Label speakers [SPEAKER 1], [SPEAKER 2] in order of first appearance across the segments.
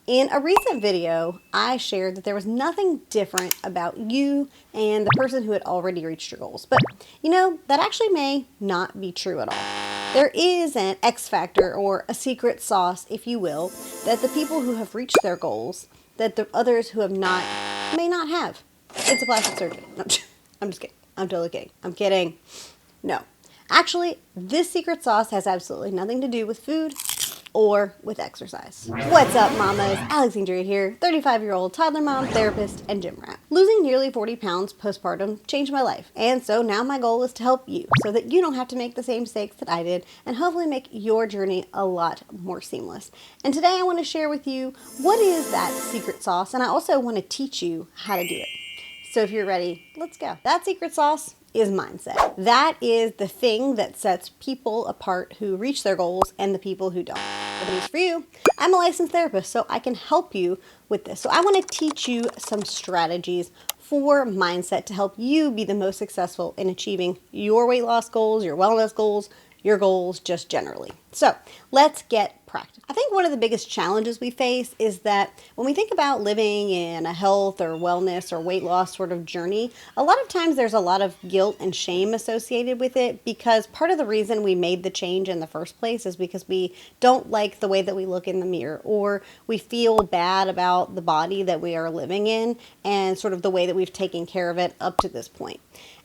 [SPEAKER 1] In a recent video, I shared that there was nothing different about you and the person who had already reached your goals. But you know, that actually may not be true at all. There is an X factor or a secret sauce, if you will, that the people who have reached their goals, that the others who have not, may not have. It's a plastic surgery. No, I'm just kidding. I'm totally kidding. I'm kidding. No. Actually, this secret sauce has absolutely nothing to do with food or with exercise. What's up, mamas? Alexandria here, 35-year-old toddler mom, therapist, and gym rat. Losing nearly 40 pounds postpartum changed my life, and so now my goal is to help you so that you don't have to make the same mistakes that I did and hopefully make your journey a lot more seamless. And today I want to share with you what is that secret sauce, and I also want to teach you how to do it. So if you're ready, let's go. That secret sauce is mindset. That is the thing that sets people apart who reach their goals and the people who don't. Good news for you, I'm a licensed therapist, so I can help you with this. So I want to teach you some strategies for mindset to help you be the most successful in achieving your weight loss goals, your wellness goals, your goals just generally. So let's get practical. I think one of the biggest challenges we face is that when we think about living in a health or wellness or weight loss sort of journey, a lot of times there's a lot of guilt and shame associated with it, because part of the reason we made the change in the first place is because we don't like the way that we look in the mirror, or we feel bad about the body that we are living in and sort of the way that we've taken care of it up to this point.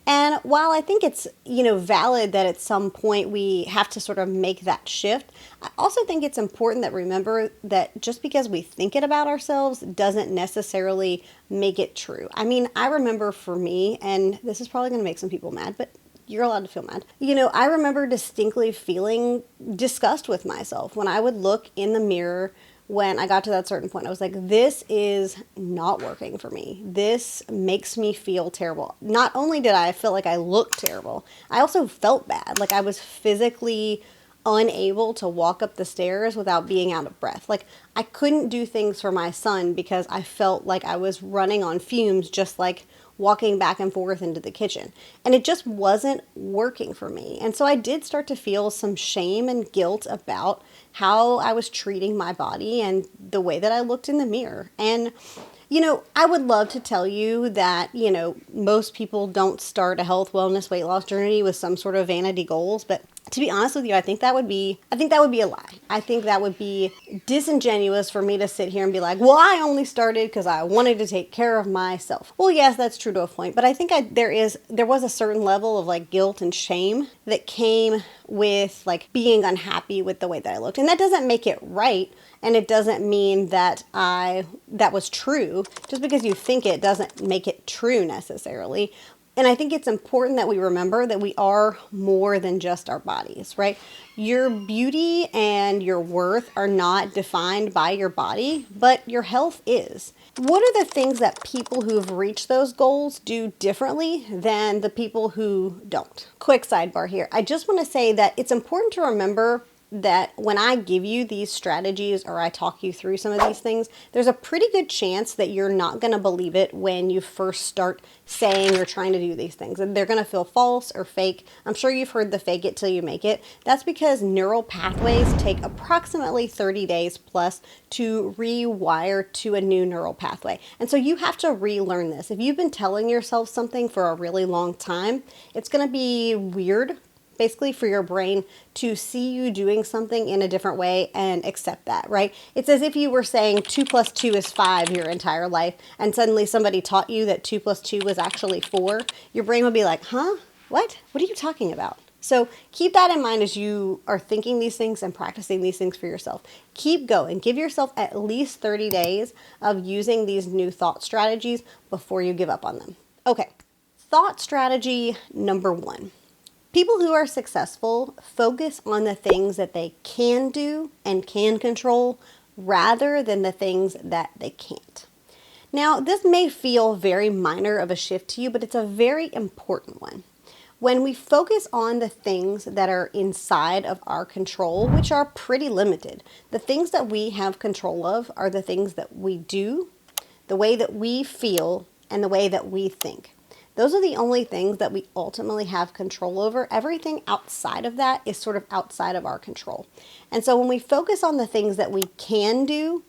[SPEAKER 1] And while I think it's, valid that at some point we have to sort of make that shift, I also think it's important that remember that just because we think it about ourselves doesn't necessarily make it true. I mean, I remember for me, and this is probably going to make some people mad, but you're allowed to feel mad. I remember distinctly feeling disgust with myself when I would look in the mirror. When I got to that certain point, I was like, this is not working for me. This makes me feel terrible. Not only did I feel like I looked terrible, I also felt bad. Like I was physically unable to walk up the stairs without being out of breath. Like I couldn't do things for my son because I felt like I was running on fumes, just like walking back and forth into the kitchen. And it just wasn't working for me. And so I did start to feel some shame and guilt about how I was treating my body and the way that I looked in the mirror. And I would love to tell you that, most people don't start a health, wellness, weight loss journey with some sort of vanity goals. But to be honest with you, I think that would be a lie. I think that would be disingenuous for me to sit here and be like, well, I only started because I wanted to take care of myself. Well, yes, that's true to a point. But I think there was a certain level of like guilt and shame that came with like being unhappy with the way that I looked. And that doesn't make it right. And it doesn't mean that that was true. Just because you think it doesn't make it true necessarily. And I think it's important that we remember that we are more than just our bodies, right? Your beauty and your worth are not defined by your body, but your health is. What are the things that people who've reached those goals do differently than the people who don't? Quick sidebar here. I just want to say that it's important to remember that when I give you these strategies or I talk you through some of these things, there's a pretty good chance that you're not going to believe it when you first start saying you're trying to do these things. And they're going to feel false or fake. I'm sure you've heard the fake it till you make it. That's because neural pathways take approximately 30 days plus to rewire to a new neural pathway. And so you have to relearn this. If you've been telling yourself something for a really long time, it's going to be weird basically for your brain to see you doing something in a different way and accept that, right? It's as if you were saying 2 + 2 is 5 your entire life, and suddenly somebody taught you that 2 + 2 was actually 4. Your brain would be like, huh? What are you talking about? So keep that in mind as you are thinking these things and practicing these things for yourself. Keep going. Give yourself at least 30 days of using these new thought strategies before you give up on them. Okay, thought strategy number 1. People who are successful focus on the things that they can do and can control rather than the things that they can't. Now, this may feel very minor of a shift to you, but it's a very important one. When we focus on the things that are inside of our control, which are pretty limited, the things that we have control of are the things that we do, the way that we feel, and the way that we think. Those are the only things that we ultimately have control over. Everything outside of that is sort of outside of our control. And so when we focus on the things that we can do,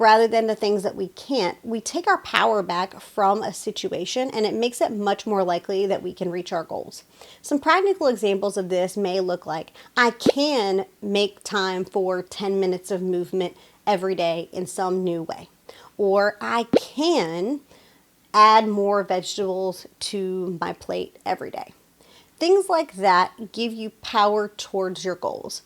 [SPEAKER 1] rather than the things that we can't, we take our power back from a situation, and it makes it much more likely that we can reach our goals. Some practical examples of this may look like, I can make time for 10 minutes of movement every day in some new way. Or I can add more vegetables to my plate every day. Things like that give you power towards your goals.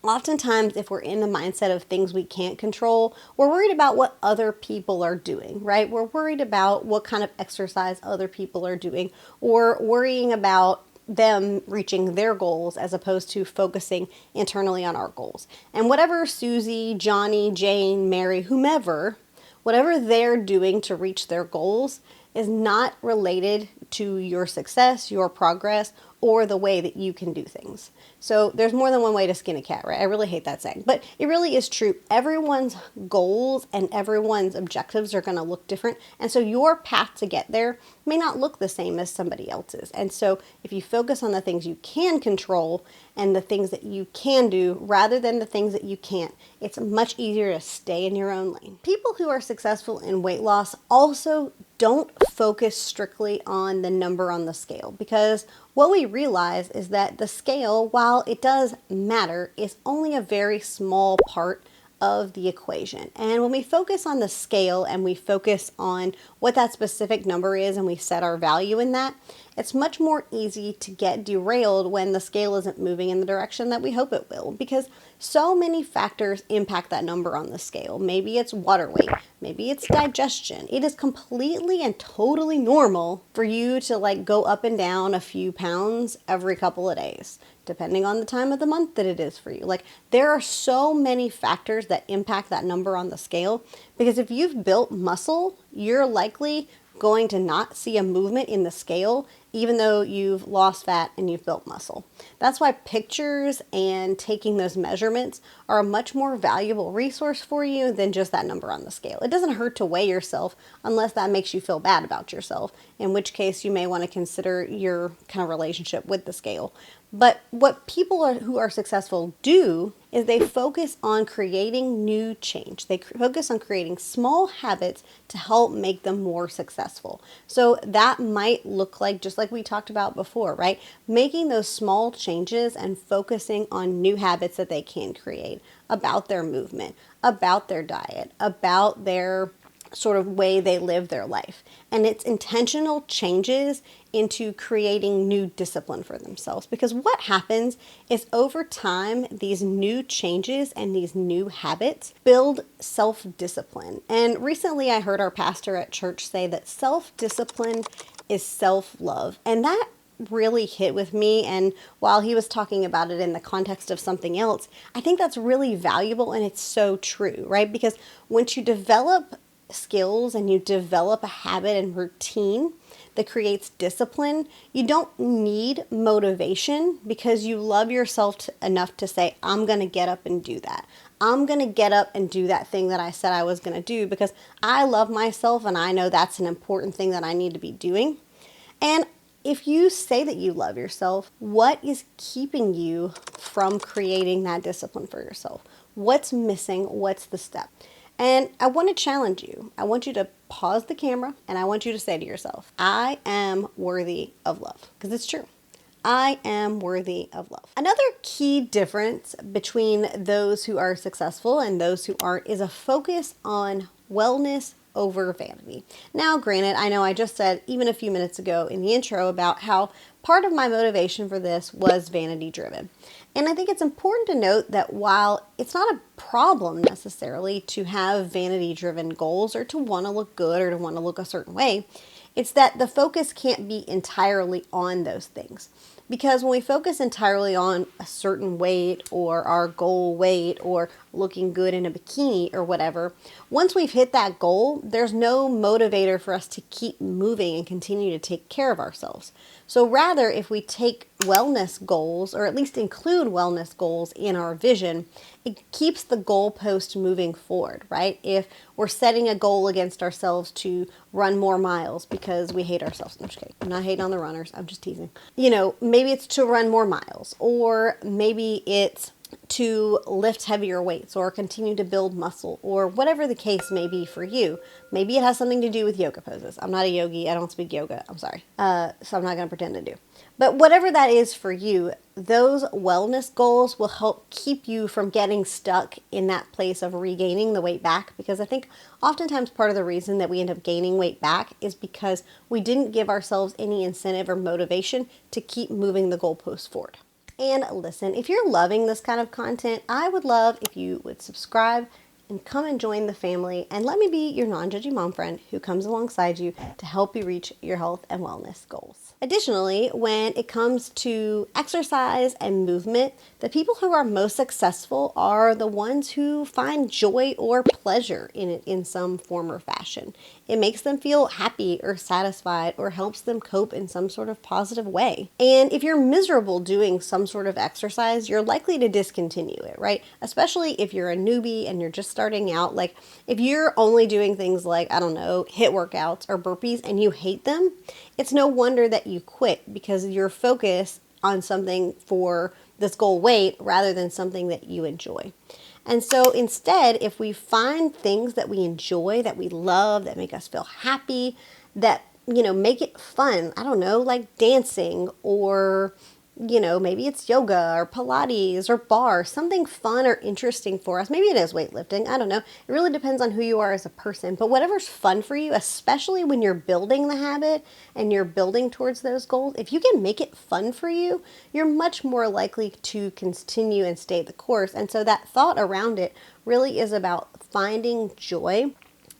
[SPEAKER 1] Oftentimes, if we're in the mindset of things we can't control, we're worried about what other people are doing, right? We're worried about what kind of exercise other people are doing, or worrying about them reaching their goals as opposed to focusing internally on our goals. And whatever Susie, Johnny, Jane, Mary, whomever, whatever they're doing to reach their goals is not related to your success, your progress, or the way that you can do things. So there's more than one way to skin a cat, right? I really hate that saying, but it really is true. Everyone's goals and everyone's objectives are going to look different. And so your path to get there may not look the same as somebody else's. And so if you focus on the things you can control and the things that you can do rather than the things that you can't, it's much easier to stay in your own lane. People who are successful in weight loss also don't focus strictly on the number on the scale, because what we realize is that the scale, while it does matter, is only a very small part of the equation. And when we focus on the scale and we focus on what that specific number is and we set our value in that, it's much more easy to get derailed when the scale isn't moving in the direction that we hope it will, because so many factors impact that number on the scale. Maybe it's water weight, maybe it's digestion. It is completely and totally normal for you to go up and down a few pounds every couple of days, depending on the time of the month that it is for you. There are so many factors that impact that number on the scale, because if you've built muscle, you're likely going to not see a movement in the scale even though you've lost fat and you've built muscle. That's why pictures and taking those measurements are a much more valuable resource for you than just that number on the scale. It doesn't hurt to weigh yourself unless that makes you feel bad about yourself, in which case you may want to consider your kind of relationship with the scale. But what people who are successful do is they focus on creating new change. They focus on creating small habits to help make them more successful. So that might look like, just like we talked about before, right? Making those small changes and focusing on new habits that they can create about their movement, about their diet, about their sort of way they live their life. And it's intentional changes into creating new discipline for themselves. Because what happens is over time, these new changes and these new habits build self-discipline. And recently I heard our pastor at church say that self-discipline is self-love. And that really hit with me. And while he was talking about it in the context of something else, I think that's really valuable, and it's so true, right? Because once you develop skills and you develop a habit and routine that creates discipline, you don't need motivation, because you love yourself enough to say, I'm going to get up and do that. I'm going to get up and do that thing that I said I was going to do, because I love myself and I know that's an important thing that I need to be doing. And if you say that you love yourself, what is keeping you from creating that discipline for yourself? What's missing? What's the step? And I want to challenge you. I want you to pause the camera and I want you to say to yourself, I am worthy of love. Because it's true. I am worthy of love. Another key difference between those who are successful and those who aren't is a focus on wellness over vanity. Now, granted, I know I just said even a few minutes ago in the intro about how part of my motivation for this was vanity driven. And I think it's important to note that while it's not a problem necessarily to have vanity driven goals or to want to look good or to want to look a certain way, it's that the focus can't be entirely on those things. Because when we focus entirely on a certain weight or our goal weight or looking good in a bikini or whatever, once we've hit that goal, there's no motivator for us to keep moving and continue to take care of ourselves. So rather, if we take wellness goals, or at least include wellness goals in our vision, it keeps the goalpost moving forward, right? If we're setting a goal against ourselves to run more miles because we hate ourselves. I'm just kidding. I'm not hating on the runners. I'm just teasing. Maybe it's to run more miles, or maybe it's to lift heavier weights or continue to build muscle or whatever the case may be for you. Maybe it has something to do with yoga poses. I'm not a yogi. I don't speak yoga. I'm sorry. So I'm not going to pretend to do. But whatever that is for you, those wellness goals will help keep you from getting stuck in that place of regaining the weight back. Because I think oftentimes part of the reason that we end up gaining weight back is because we didn't give ourselves any incentive or motivation to keep moving the goalposts forward. And listen, if you're loving this kind of content, I would love if you would subscribe and come and join the family and let me be your non-judgy mom friend who comes alongside you to help you reach your health and wellness goals. Additionally, when it comes to exercise and movement, the people who are most successful are the ones who find joy or pleasure in it in some form or fashion. It makes them feel happy or satisfied or helps them cope in some sort of positive way. And if you're miserable doing some sort of exercise, you're likely to discontinue it, right? Especially if you're a newbie and you're just starting out. Like if you're only doing things like, I don't know, HIIT workouts or burpees and you hate them, it's no wonder that you quit because you're focused on something for this goal weight rather than something that you enjoy. And so instead, if we find things that we enjoy, that we love, that make us feel happy, that, make it fun, I don't know, like dancing or, maybe it's yoga or Pilates or bar, something fun or interesting for us. Maybe it is weightlifting. I don't know. It really depends on who you are as a person. But whatever's fun for you, especially when you're building the habit and you're building towards those goals, if you can make it fun for you, you're much more likely to continue and stay the course. And so that thought around it really is about finding joy.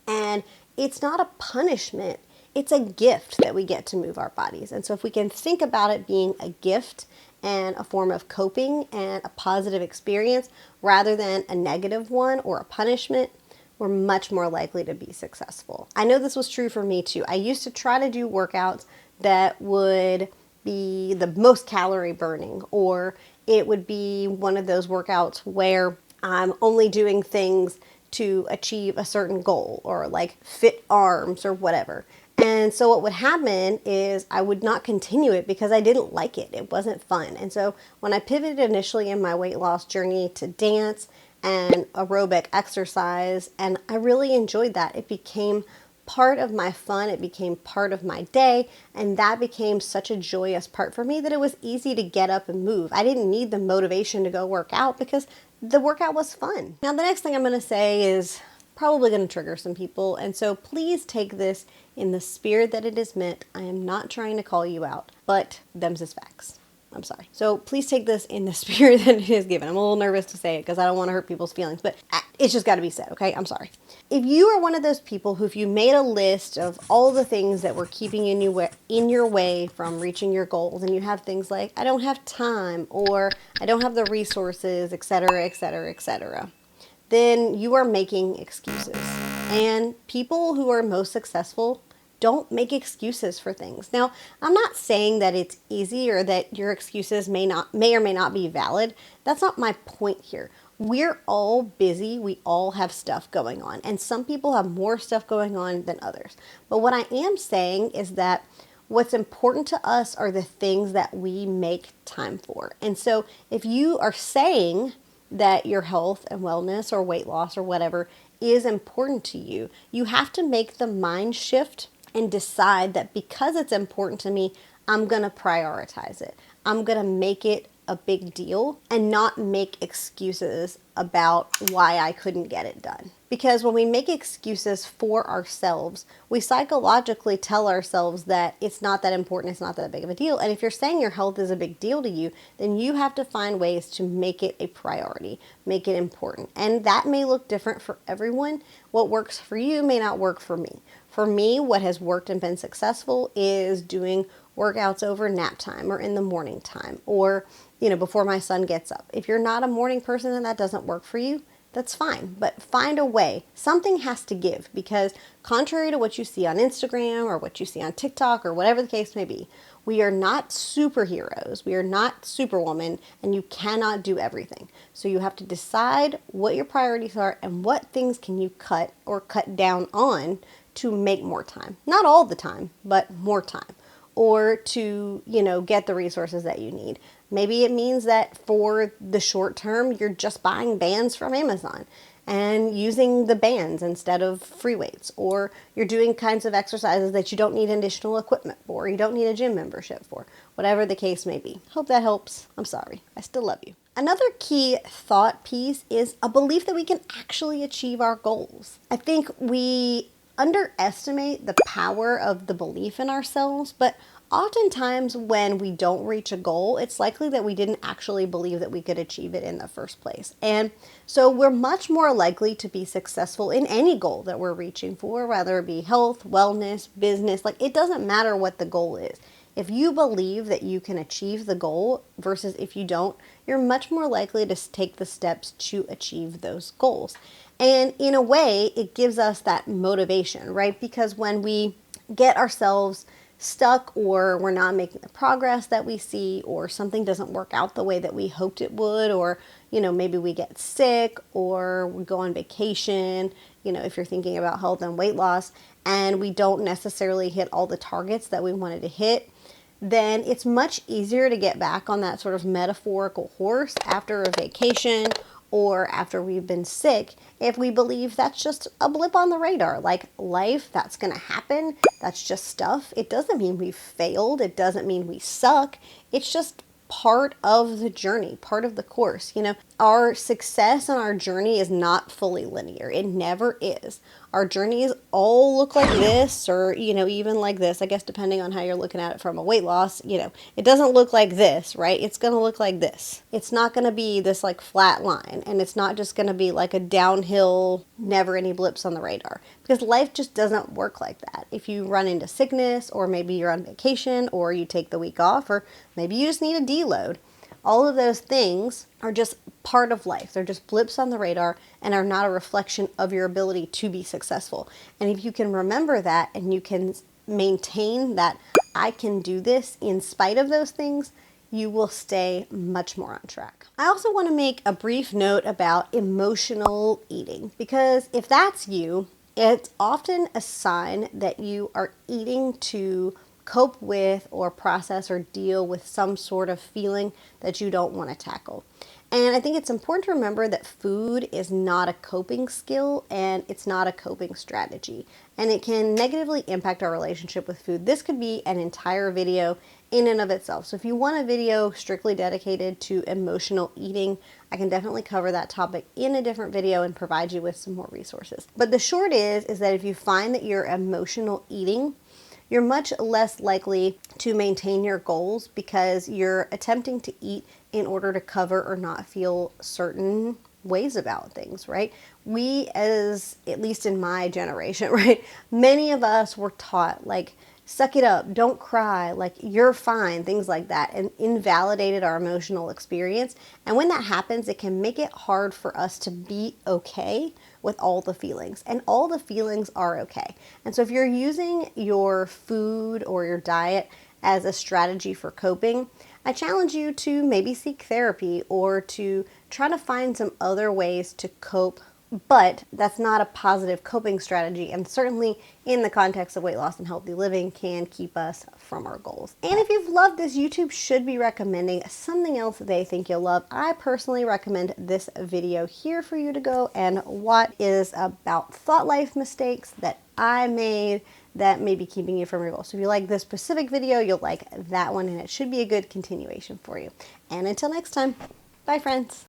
[SPEAKER 1] And it's not a punishment. It's a gift that we get to move our bodies. And so if we can think about it being a gift and a form of coping and a positive experience rather than a negative one or a punishment, we're much more likely to be successful. I know this was true for me too. I used to try to do workouts that would be the most calorie burning, or it would be one of those workouts where I'm only doing things to achieve a certain goal or like fit arms or whatever. And so what would happen is I would not continue it because I didn't like it. It wasn't fun. And so when I pivoted initially in my weight loss journey to dance and aerobic exercise, and I really enjoyed that. It became part of my fun. It became part of my day. And that became such a joyous part for me that it was easy to get up and move. I didn't need the motivation to go work out because the workout was fun. Now, the next thing I'm going to say is probably going to trigger some people. And so please take this in the spirit that it is meant. I am not trying to call you out, but them's is facts. I'm sorry. So please take this in the spirit that it is given. I'm a little nervous to say it because I don't want to hurt people's feelings, but it's just got to be said, okay? I'm sorry. If you are one of those people who, if you made a list of all the things that were keeping in your way from reaching your goals, and you have things like, I don't have time, or I don't have the resources, etc., etc., etc., then you are making excuses. And people who are most successful don't make excuses for things. Now, I'm not saying that it's easy or that your excuses may or may not be valid. That's not my point here. We're all busy. We all have stuff going on. And some people have more stuff going on than others. But what I am saying is that what's important to us are the things that we make time for. And so if you are saying that your health and wellness or weight loss or whatever is important to you, you have to make the mind shift and decide that because it's important to me, I'm going to prioritize it. I'm going to make it a big deal and not make excuses about why I couldn't get it done. Because when we make excuses for ourselves, we psychologically tell ourselves that it's not that important, it's not that big of a deal. And if you're saying your health is a big deal to you, then you have to find ways to make it a priority, make it important. And that may look different for everyone. What works for you may not work for me. For me, what has worked and been successful is doing workouts over nap time or in the morning time or, before my son gets up. If you're not a morning person and that doesn't work for you, that's fine. But find a way. Something has to give, because contrary to what you see on Instagram or what you see on TikTok or whatever the case may be, we are not superheroes. We are not Superwoman, and you cannot do everything. So you have to decide what your priorities are and what things can you cut or cut down on to make more time. Not all the time, but more time. or to, get the resources that you need. Maybe it means that for the short term, you're just buying bands from Amazon and using the bands instead of free weights, or you're doing kinds of exercises that you don't need additional equipment for, you don't need a gym membership for, whatever the case may be. Hope that helps. I'm sorry. I still love you. Another key thought piece is a belief that we can actually achieve our goals. I think we underestimate the power of the belief in ourselves, but oftentimes when we don't reach a goal, it's likely that we didn't actually believe that we could achieve it in the first place. And so we're much more likely to be successful in any goal that we're reaching for, whether it be health, wellness, business. Like, it doesn't matter what the goal is. If you believe that you can achieve the goal versus if you don't, you're much more likely to take the steps to achieve those goals. And in a way, it gives us that motivation, right? Because when we get ourselves stuck, or we're not making the progress that we see, or something doesn't work out the way that we hoped it would, or maybe we get sick, or we go on vacation, if you're thinking about health and weight loss, and we don't necessarily hit all the targets that we wanted to hit, then it's much easier to get back on that sort of metaphorical horse after a vacation or after we've been sick if we believe that's just a blip on the radar. Like, life, that's going to happen. That's just stuff. It doesn't mean we failed. It doesn't mean we suck. It's just part of the journey, part of the course. Our success on our journey is not fully linear. It never is. Our journeys all look like this, or, even like this, I guess, depending on how you're looking at it from a weight loss. It doesn't look like this, right? It's going to look like this. It's not going to be this like flat line, and it's not just going to be like a downhill, never any blips on the radar, because life just doesn't work like that. If you run into sickness, or maybe you're on vacation, or you take the week off, or maybe you just need a deload, all of those things are just part of life. They're just blips on the radar and are not a reflection of your ability to be successful. And if you can remember that, and you can maintain that I can do this in spite of those things, you will stay much more on track. I also want to make a brief note about emotional eating, because if that's you, it's often a sign that you are eating to cope with or process or deal with some sort of feeling that you don't want to tackle. And I think it's important to remember that food is not a coping skill, and it's not a coping strategy, and it can negatively impact our relationship with food. This could be an entire video in and of itself. So if you want a video strictly dedicated to emotional eating, I can definitely cover that topic in a different video and provide you with some more resources. But the short is that if you find that you're emotional eating, you're much less likely to maintain your goals, because you're attempting to eat in order to cover or not feel certain ways about things, right? We, as at least in my generation, right, many of us were taught, like, suck it up, don't cry, like, you're fine, things like that, and invalidated our emotional experience. And when that happens, it can make it hard for us to be okay with all the feelings, and all the feelings are okay. And so if you're using your food or your diet as a strategy for coping, I challenge you to maybe seek therapy, or to try to find some other ways to cope. But that's not a positive coping strategy, and certainly in the context of weight loss and healthy living can keep us from our goals. And if you've loved this, YouTube should be recommending something else that they think you'll love. I personally recommend this video here for you to go and watch. It is about thought life mistakes that I made that may be keeping you from your goals. So if you like this specific video, you'll like that one, and it should be a good continuation for you. And until next time, bye friends.